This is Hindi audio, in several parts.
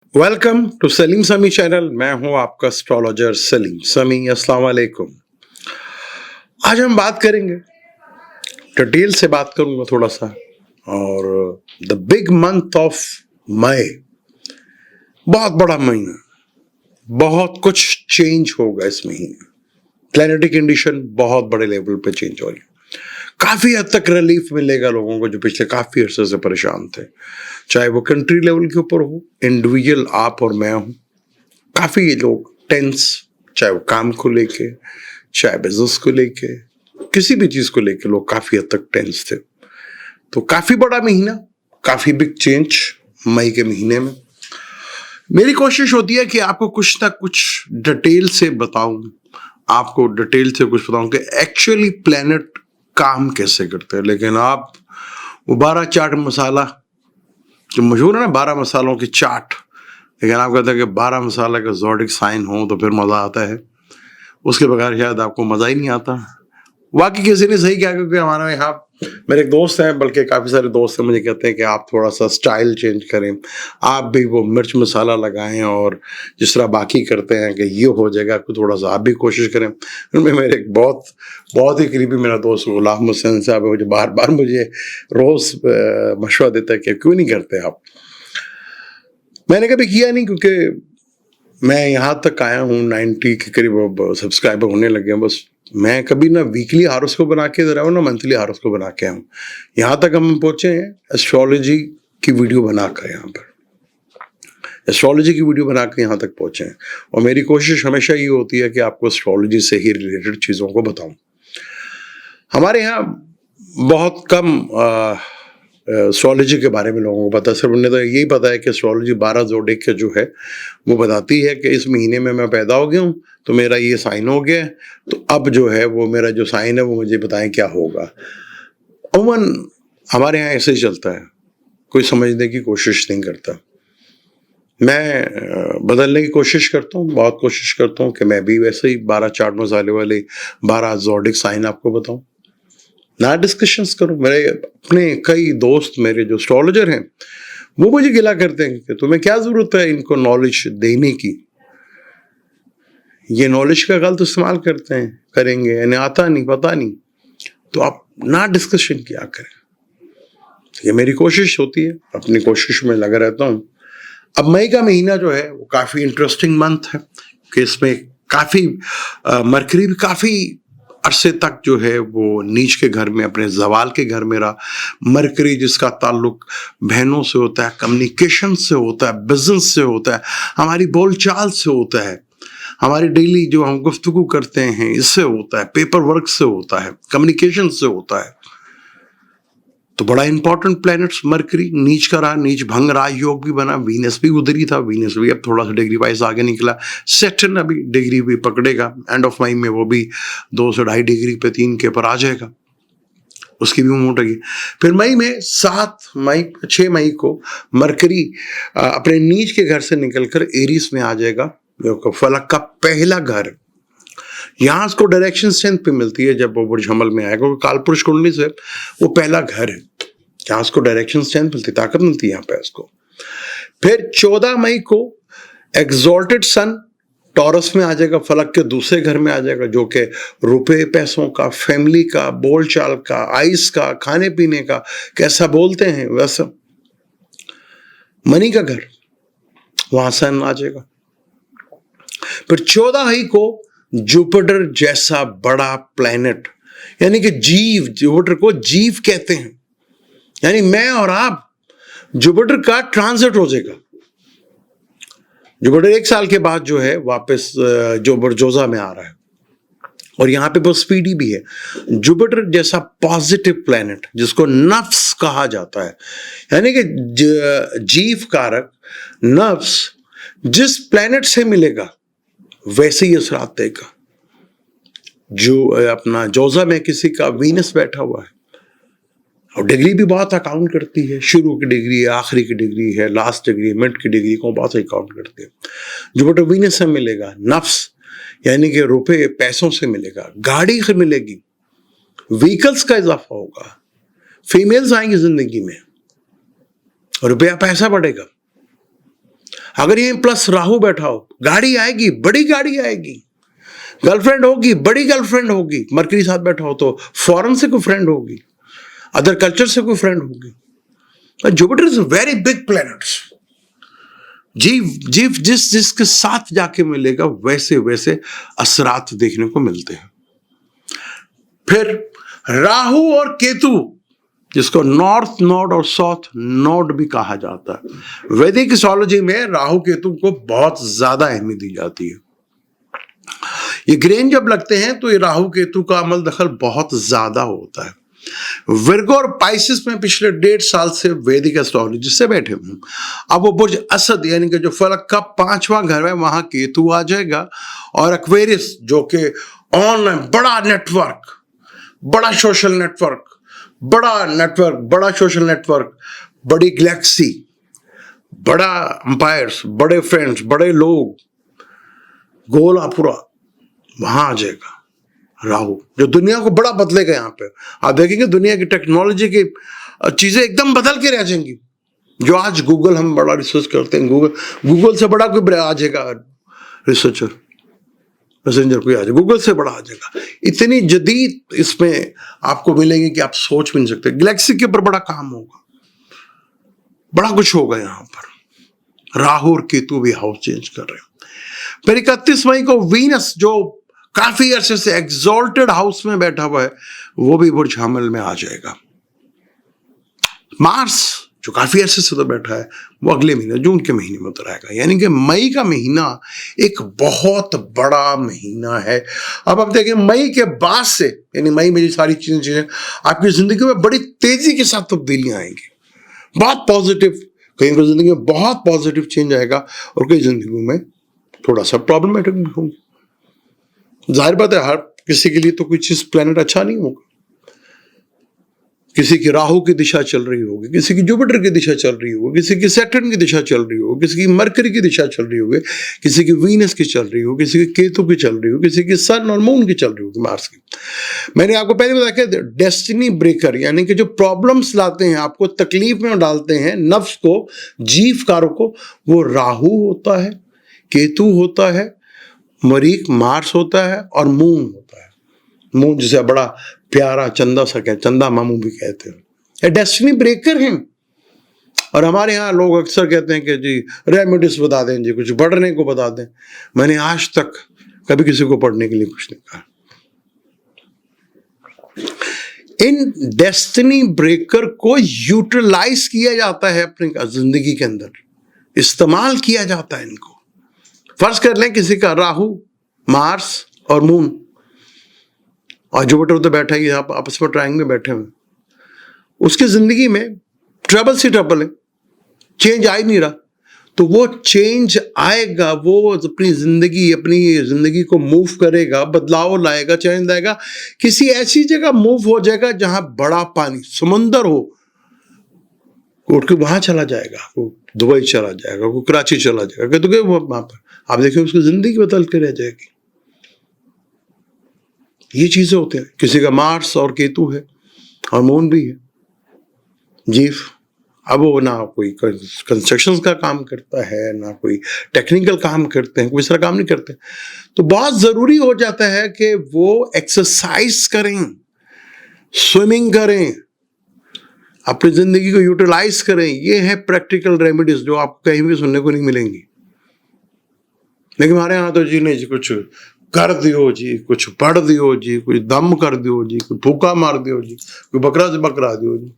वेलकम टू सलीम समी चैनल। मैं हूं आपका एस्ट्रोलॉजर सलीम समी। अस्सलाम वालेकुम। आज हम बात करेंगे, डिटेल से बात करूंगा थोड़ा सा, और the big month of May, बहुत बड़ा महीना, बहुत कुछ चेंज होगा इस महीने। प्लैनेटरी कंडीशन बहुत बड़े लेवल पे चेंज हो रही है। काफी हद तक रिलीफ मिलेगा लोगों को जो पिछले काफी अरसे से परेशान थे, चाहे वो कंट्री लेवल के ऊपर हो, इंडिविजुअल आप और मैं हूं। काफी लोग टेंस, चाहे वो काम को लेके, चाहे बिजनेस को लेके, किसी भी चीज को लेके लोग काफी हद तक टेंस थे। तो काफी बड़ा महीना, काफी बिग चेंज मई के महीने में। मेरी कोशिश होती है कि आपको कुछ ना कुछ डिटेल से बताऊं, आपको डिटेल से कुछ बताऊं कि एक्चुअली प्लेनेट काम कैसे करते हैं। लेकिन आप वो 12 चाट मसाला जो मशहूर है ना, 12 मसालों की चाट, लेकिन आप कहते हैं कि 12 मसाला का ज़ोडिक साइन हो तो फिर मज़ा आता है, उसके बगैर शायद आपको मज़ा ही नहीं आता। वाकई किसी ने सही कहा, क्योंकि हमारे यहाँ मेरे एक दोस्त हैं, बल्कि काफ़ी सारे दोस्त हैं, मुझे कहते हैं कि आप थोड़ा सा स्टाइल चेंज करें, आप भी वो मिर्च मसाला लगाएं और जिस तरह बाकी करते हैं कि ये हो जाएगा, आपको थोड़ा सा आप भी कोशिश करें। उनमें मेरे एक बहुत ही करीबी मेरा दोस्त गुलाम हुसैन साहब है, मुझे बार बार मुझे रोज़ मशवरा देता है कि क्यों नहीं करते आप। मैंने कभी किया नहीं, क्योंकि मैं यहाँ तक आया हूँ 90 के करीब सब्सक्राइबर होने लगे हैं। बस मैं कभी ना वीकली हारोस्कोप बना के दे रहा हूँ, ना मंथली हारोस्कोप बना के आया हूँ। यहाँ तक हम पहुँचे हैं एस्ट्रोलॉजी की वीडियो बनाकर, यहाँ पर एस्ट्रोलॉजी की वीडियो बना के यहाँ तक पहुँचे हैं। और मेरी कोशिश हमेशा ये होती है कि आपको एस्ट्रोलॉजी से ही रिलेटेड चीज़ों को बताऊँ। हमारे यहाँ बहुत कम एस्ट्रोलॉजी के बारे में लोगों को पता है। सिर्फ उन्हें तो यही पता है कि एस्ट्रोलॉजी 12 ज़ोडिक का जो है वो बताती है कि इस महीने में मैं पैदा हो गया हूँ तो मेरा ये साइन हो गया है, तो अब जो है वो मेरा जो साइन है वो मुझे बताएं क्या होगा। अमूमन हमारे यहाँ ऐसे ही चलता है, कोई समझने की कोशिश नहीं करता। मैं बदलने की कोशिश करता हूँ, बहुत कोशिश करता हूँ कि मैं भी वैसे ही 12 चाट मसाले वाले 12 ज़ोडिक साइन आपको बताऊँ, ना डिस्कशंस करूं। मेरे अपने कई दोस्त मेरे जो एस्ट्रोलॉजर हैं वो मुझे गिला करते हैं कि तुम्हें क्या जरूरत है इनको नॉलेज देने की, ये नॉलेज का गलत इस्तेमाल करते हैं, करेंगे, यानी आता नहीं, पता नहीं, तो आप ना डिस्कशन किया करें। ये मेरी कोशिश होती है, अपनी कोशिश में लगा रहता हूँ। अब मई का महीना जो है वो काफ़ी इंटरेस्टिंग मंथ है कि इसमें काफ़ी मरकरी भी काफ़ी अरसे तक जो है वो नीच के घर में, अपने जवाल के घर में रहा। मरकरी जिसका ताल्लुक बहनों से होता है, कम्युनिकेशन से होता है, बिजनेस से होता है, हमारी बोलचाल से होता है, हमारी डेली जो हम गुफ्तगू करते हैं इससे होता है, पेपर वर्क से होता है, कम्युनिकेशन से होता है। तो बड़ा इंपॉर्टेंट प्लैनेट्स मरकरी नीच का रहा, नीच भंग राजयोग भी बना, वीनस भी उधर ही था, वीनस भी अब थोड़ा सा डिग्री वाइज आगे निकला। सैटर्न अभी डिग्री भी पकड़ेगा, एंड ऑफ मई में वो भी 2 से 2.5 डिग्री पे 3 के ऊपर आ जाएगा, उसकी भी मूवमेंट होगी। फिर मई में 6 मई को मरकरी अपने नीच के घर से निकलकर एरीज में आ जाएगा, जो फलक का पहला घर। यहाँ उसको डायरेक्शन स्ट्रेंथ पे मिलती है जब वो बुर्ज हमल में आएगा, क्योंकि कालपुरुष कुंडली से वो पहला घर है, यहाँ उसको डायरेक्शन स्ट्रेंथ मिलती है, ताकत मिलती है यहाँ पे उसको। फिर 14 मई को एग्जॉल्टेड सन टॉरस में आ जाएगा, फलक के दूसरे घर में आ जाएगा, जो कि रुपए पैसों का, फैमिली का, बोलचाल का, आइस का, खाने पीने का, कैसा बोलते हैं वैसा मनी का घर, वहां सन आ जाएगा। फिर 14 मई को जुपिटर जैसा बड़ा प्लैनेट, यानी कि जीव, जुपिटर को जीव कहते हैं, यानी मैं और आप, जुपिटर का ट्रांजिट हो जाएगा। जुपिटर 1 साल के बाद जो है वापस जो बरजोजा में आ रहा है, और यहाँ पे बहुत स्पीडी भी है। जुपिटर जैसा पॉजिटिव प्लैनेट जिसको नफ्स कहा जाता है, यानी कि जीव कारक नफ्स जिस प्लैनेट से मिलेगा वैसे ही असरात देगा। जो अपना जोजा में किसी का वीनस बैठा हुआ है, और डिग्री भी बहुत अकाउंट करती है, शुरू की डिग्री है, आखिरी की डिग्री है, लास्ट डिग्री, मिड की डिग्री को बहुत सही काउंट करती है। जुपिटर वीनस से मिलेगा, नफ्स यानी कि रुपए पैसों से मिलेगा, गाड़ी से मिलेगी, व्हीकल्स का इजाफा होगा, फीमेल्स आएंगी जिंदगी में, रुपया पैसा बढ़ेगा। अगर ये प्लस राहु बैठा हो, गाड़ी आएगी, बड़ी गाड़ी आएगी, गर्लफ्रेंड होगी, बड़ी गर्लफ्रेंड होगी। मरकरी साथ बैठा हो तो फॉरेन से कोई फ्रेंड होगी, अदर कल्चर से कोई फ्रेंड होगी। Jupiter is very big planets. जीव जीव जिसके साथ जाके मिलेगा वैसे वैसे असरात देखने को मिलते हैं। फिर राहु और केतु, जिसको नॉर्थ नोड और साउथ नोड भी कहा जाता है, वैदिक एस्ट्रोलॉजी में राहु केतु को बहुत ज्यादा अहमियत दी जाती है। ये ग्रहण जब लगते हैं तो ये राहु केतु का अमल दखल बहुत ज्यादा होता है। विर्गो और पाइसिस में पिछले 1.5 साल से वैदिक एस्ट्रोलॉजी से बैठे हूं। अब वो बुर्ज असद यानी कि जो फलक का 5वां घर है, वहां केतु आ जाएगा। और एक्वेरियस जो कि ऑनलाइन बड़ा नेटवर्क, बड़ा सोशल नेटवर्क, बड़ा सोशल नेटवर्क, बड़ी गैलेक्सी, बड़ा अंपायर्स, बड़े फ्रेंड्स, बड़े लोग, गोला पूरा, वहां आ जाएगा राहु, जो दुनिया को बड़ा बदलेगा। यहाँ पे आप देखेंगे दुनिया की टेक्नोलॉजी की चीजें एकदम बदल के रह जाएंगी। जो आज गूगल, हम बड़ा रिसर्च करते हैं, गूगल से बड़ा कोई आ जाएगा रिसर्चर, मैसेंजर कोई आ जाएगा, गूगल से बड़ा आ जाएगा। इतनी जदीद इसमें आपको मिलेंगे कि आप सोच भी नहीं सकते। गैलेक्सी के ऊपर बड़ा काम होगा, बड़ा कुछ होगा। यहाँ पर राहु और केतु भी हाउस चेंज कर रहे हैं। फिर 31 मई को वीनस, जो काफी अरसे से एग्जॉल्टेड हाउस में बैठा हुआ है, वो भी बुर्ज हमल में आ जाएगा। मार्स, जो काफी अरसे से तो बैठा है, वो अगले महीने जून के महीने में उतर आएगा। यानी कि मई का महीना एक बहुत बड़ा महीना है। अब आप देखें मई के बाद से, यानी मई में जो सारी चीजें आपकी जिंदगी में बड़ी तेजी के साथ तब्दीलियां आएंगी, बहुत पॉजिटिव। कहीं की जिंदगी में बहुत पॉजिटिव चेंज आएगा और कई जिंदगी में थोड़ा सा प्रॉब्लमेटिक भी होंगे। जाहिर बात है, हर किसी के लिए तो कोई चीज प्लेनेट अच्छा नहीं होगा। किसी की राहु की दिशा चल रही होगी, किसी की जुपिटर की दिशा चल रही होगी, किसी की सैटर्न की दिशा चल रही होगी, किसी की मरकरी की दिशा चल रही होगी, किसी की वीनस की चल रही होगी, किसी की केतु की चल रही होगी, किसी की सन और मून की चल रही होगी, मार्स की। मैंने आपको पहले बताया कि डेस्टिनी ब्रेकर, यानी कि जो प्रॉब्लम्स लाते हैं, आपको तकलीफ में डालते हैं, नफ्स को, जीव कारों को, वो राहु होता है, केतु होता है, मरीक मार्स होता है और मून होता है। मून जिसे बड़ा प्यारा चंदा सा कहते, चंदा मामू भी कहते हैं, ये डेस्टिनी ब्रेकर हैं। और हमारे यहाँ लोग अक्सर कहते हैं कि जी रेमेडीज बता दें, जी कुछ पढ़ने को बता दें। मैंने आज तक कभी किसी को पढ़ने के लिए कुछ नहीं कहा। इन डेस्टिनी ब्रेकर को यूटिलाइज किया जाता है अपनी जिंदगी के अंदर, इस्तेमाल किया जाता है इनको। फर्ज कर लें किसी का राहु, मार्स और मून और जुपिटर तो बैठा ही, आप आपस में ट्रायंगल में बैठे हुए, उसकी जिंदगी में ट्रबल सी ट्रबल है, चेंज आ ही नहीं रहा। तो वो चेंज आएगा, वो अपनी जिंदगी को मूव करेगा, बदलाव लाएगा, चेंज लाएगा। किसी ऐसी जगह मूव हो जाएगा जहां बड़ा पानी, समंदर हो, उठ के वहां चला जाएगा, वो दुबई चला जाएगा, वो कराची चला जाएगा, तो वहां पर आप देखिए उसकी जिंदगी बदल के रह जाएगी। ये चीजें होते हैं। किसी का मार्स और केतु है और मून भी है, जीव, अब वो ना कोई कंस्ट्रक्शन का काम करता है, ना कोई टेक्निकल काम करते हैं, कोई सारा काम नहीं करते। तो बहुत जरूरी हो जाता है कि वो एक्सरसाइज करें, स्विमिंग करें, अपनी जिंदगी को यूटिलाइज करें। ये है प्रैक्टिकल रेमेडीज जो आपको कहीं भी सुनने को नहीं मिलेंगी। लेकिन हमारे यहाँ तो जी नहीं जी, कुछ कर दियो जी, कुछ पढ़ दियो जी, कुछ दम कर दियो जी, कुछ फूका मार दियो जी, कोई बकरा से बकरा दियो जी।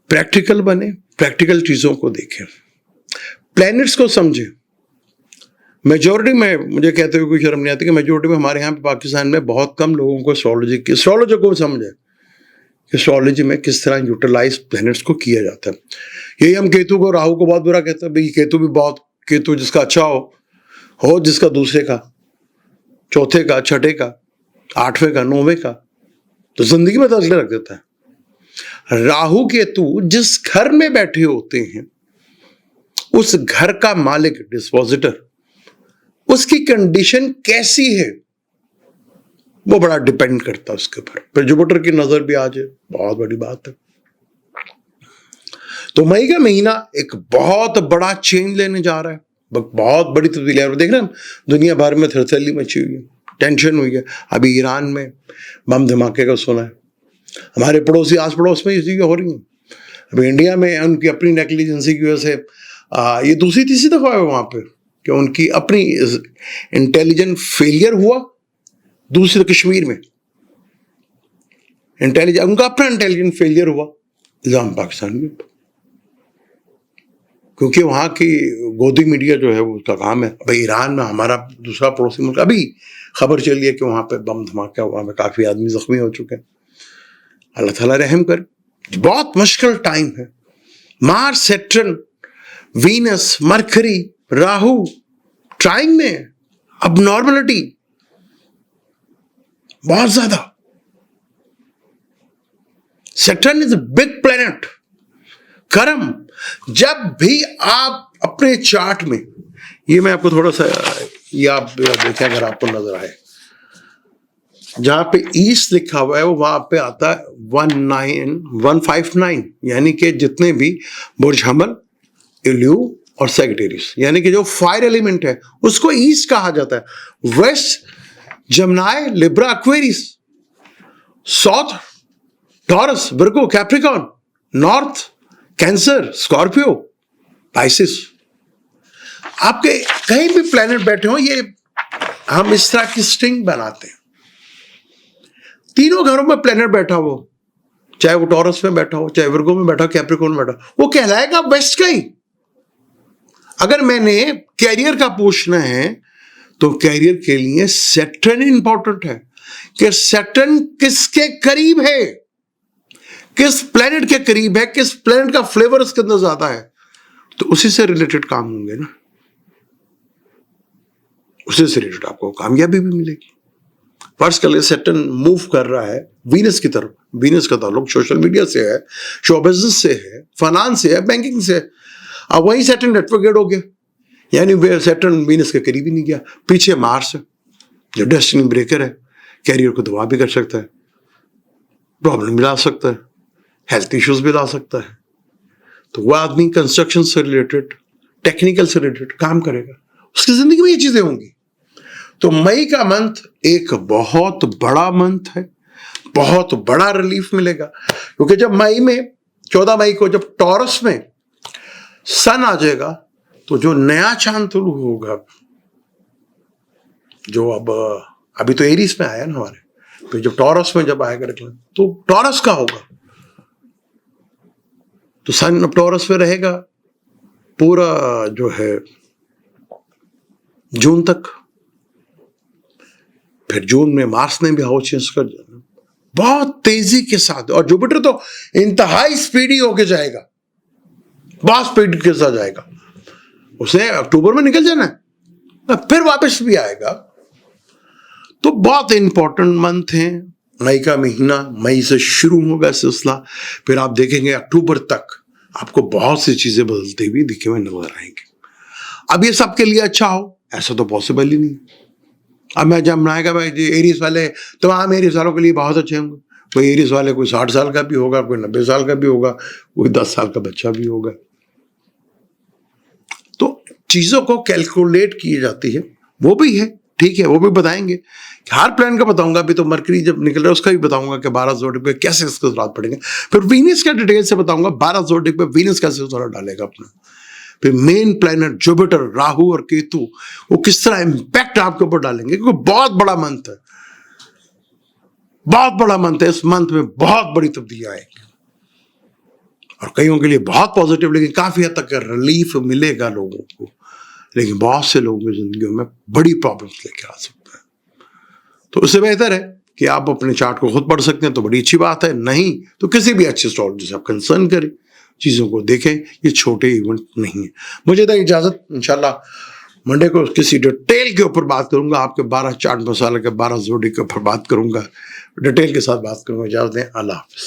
प्रैक्टिकल बने, प्रैक्टिकल चीजों को देखें, प्लैनेट्स को समझें। मेजोरिटी में, मुझे कहते हुए कोई शर्म नहीं आती कि मेजोरिटी में हमारे यहाँ पे पाकिस्तान में बहुत कम लोगों को एस्ट्रोलॉजी को समझे, एस्ट्रोलॉजी में किस तरह यूटिलाइज प्लैनेट्स को किया जाता है। यही हम केतु को, राहु को बहुत बुरा कहते हैं, भाई केतु भी बहुत, केतु जिसका अच्छा हो जिसका दूसरे का, चौथे का, छठे का, आठवें का, नौवें का, तो जिंदगी में बदल के रख देता है। राहु केतु जिस घर में बैठे होते हैं, उस घर का मालिक, डिस्पोजिटर, उसकी कंडीशन कैसी है वो बड़ा डिपेंड करता है उसके ऊपर। फिर जुपिटर की नजर भी आ जाए, बहुत बड़ी बात है। तो मई का महीना एक बहुत बड़ा चेंज लेने जा रहा है, बहुत बड़ी तब्दीली है। देख रहे हैं दुनिया भर में थरथली मची हुई है, टेंशन हुई है। अभी ईरान में बम धमाके का सुना है, हमारे पड़ोसी आस पड़ोस में ये चीज़ें हो रही हैं। अभी इंडिया में उनकी अपनी नेग्लिजेंसी की वजह से ये दूसरी तीसरी दफा है वहाँ पे कि उनकी अपनी इंटेलिजेंट फेलियर हुआ। दूसरे कश्मीर में उनका अपना इंटेलिजेंट फेलियर हुआ, इल्जाम पाकिस्तान के ऊपर, क्योंकि वहाँ की गोदी मीडिया जो है वो उसका काम है। भाई ईरान में हमारा दूसरा पड़ोसी मुल्क, अभी खबर चली है कि वहाँ पे बम धमाका हुआ, में काफ़ी आदमी जख्मी हो चुके हैं। अल्लाह ताला रहम कर। बहुत मुश्किल टाइम है। Mars, Saturn, Venus, mercury, Rahu trying में, अब नॉर्मलिटी बहुत ज्यादा। Saturn is a big planet, कर्म। जब भी आप अपने चार्ट में, ये मैं आपको थोड़ा सा, ये आप देखें अगर आपको नजर आए, जहां पे ईस्ट लिखा हुआ है वो वहां पे आता है 159, यानी कि जितने भी बुर्ज हमल, इल्यू और सेगिटेरियस, यानी कि जो फायर एलिमेंट है उसको ईस्ट कहा जाता है। West Gemini, Libra, Aquarius, south Taurus, Virgo, Capricorn, north Cancer, Scorpio, Pisces. आपके कहीं भी प्लैनेट बैठे हो, ये हम इस तरह की स्ट्रिंग बनाते हैं। तीनों घरों में प्लैनेट बैठा हो, चाहे वो टॉरस में बैठा हो, चाहे विर्गो में बैठा हो, कैप्रिकॉर्न में बैठा हो, वो कहलाएगा वेस्ट का ही। अगर मैंने कैरियर का पूछना है तो कैरियर के लिए सैटर्न इंपॉर्टेंट है कि सैटर्न किसके करीब है, किस प्लैनेट के करीब है, किस प्लैनेट का फ्लेवर उसके अंदर ज्यादा है, तो उसी से रिलेटेड काम होंगे ना, उसी से रिलेटेड आपको कामयाबी भी मिलेगी। फर्ज कर ले सैटर्न मूव कर रहा है वीनस की तरफ, वीनस का ताल्लुक सोशल मीडिया से है, शो बिजनेस से है, फाइनेंस से है, बैंकिंग से है। अब वही सैटर्न रेट्रोग्रेड हो गया, यानी सैटर्न वीनस के करीब ही नहीं गया। पीछे मार्स है जो डेस्टिनी ब्रेकर है, कैरियर को दबा भी कर सकता है, प्रॉब्लम भी ला सकता है, हेल्थ इश्यूज भी ला सकता है। तो वह आदमी कंस्ट्रक्शन से रिलेटेड, टेक्निकल से रिलेटेड काम करेगा, उसकी जिंदगी में ये चीजें होंगी। तो मई का मंथ एक बहुत बड़ा मंथ है, बहुत बड़ा रिलीफ मिलेगा, क्योंकि जब मई में 14 मई को जब टॉरस में सन आ जाएगा तो जो नया चांद शुरू होगा, जो अब अभी तो एरीज में आया ना हमारे, तो जब टॉरस में जब आएगा तो टॉरस का होगा, तो सन अब टॉरस में रहेगा पूरा जो है जून तक। फिर जून में मार्स ने भी हाउस चेंज कर दिया बहुत तेजी के साथ, और जुपिटर तो इंतहाई स्पीडी होके जाएगा, बहुत स्पीड के साथ जाएगा। उसे अक्टूबर में निकल जाना है, फिर वापस भी आएगा। तो बहुत इंपॉर्टेंट मंथ है मई का महीना। मई से शुरू होगा सिलसिला, फिर आप देखेंगे अक्टूबर तक आपको बहुत सी चीजें बदलती हुई दिखे हुए नजर आएंगे। अब ये सबके लिए अच्छा हो ऐसा तो पॉसिबल ही नहीं। अब मैं जब बनाएगा भाई जी एरीज वाले, तमाम एरीज वालों के लिए बहुत अच्छे होंगे। कोई एरीज वाले कोई 60 साल का भी होगा, कोई 90 साल का भी होगा, कोई 10 साल का बच्चा भी होगा। तो चीजों को कैलकुलेट की जाती है, वो भी है, ठीक है, वो भी बताएंगे। हर प्लान का बताऊंगा, अभी तो मरकरी जब निकल रहा है उसका भी बताऊंगा कि 12 ज़ोडिक पे कैसे इसके असरात पड़ेंगे। फिर वीनस का डिटेल से बताऊंगा 12 ज़ोडिक पे वीनस कैसे असर डालेगा अपना। फिर मेन प्लैनेट जुपिटर, राहु और केतु वो किस तरह इंपैक्ट आपके ऊपर डालेंगे, क्योंकि बहुत बड़ा मंथ है, बहुत बड़ा मंथ है। इस मंथ में बहुत बड़ी तब्दीली आएगी और कईयों के लिए बहुत पॉजिटिव, लेकिन काफी हद तक रिलीफ मिलेगा लोगों को, लेकिन बहुत से लोगों की जिंदगी में बड़ी प्रॉब्लम्स लेके आ सकता है। तो उससे बेहतर है कि आप अपने चार्ट को खुद पढ़ सकते हैं तो बड़ी अच्छी बात है, नहीं तो किसी भी अच्छे एस्ट्रोलॉजर से आप कंसर्न करें, चीजों को देखें। ये छोटे इवेंट नहीं है। मुझे तो इजाजत, इंशाल्लाह मंडे को किसी डिटेल के ऊपर बात करूंगा, आपके 12 चार्ट मसाले के 12 जोड़ी के ऊपर बात करूंगा, डिटेल के साथ बात करूंगा। इजाजत दें, अल्लाह हाफिज।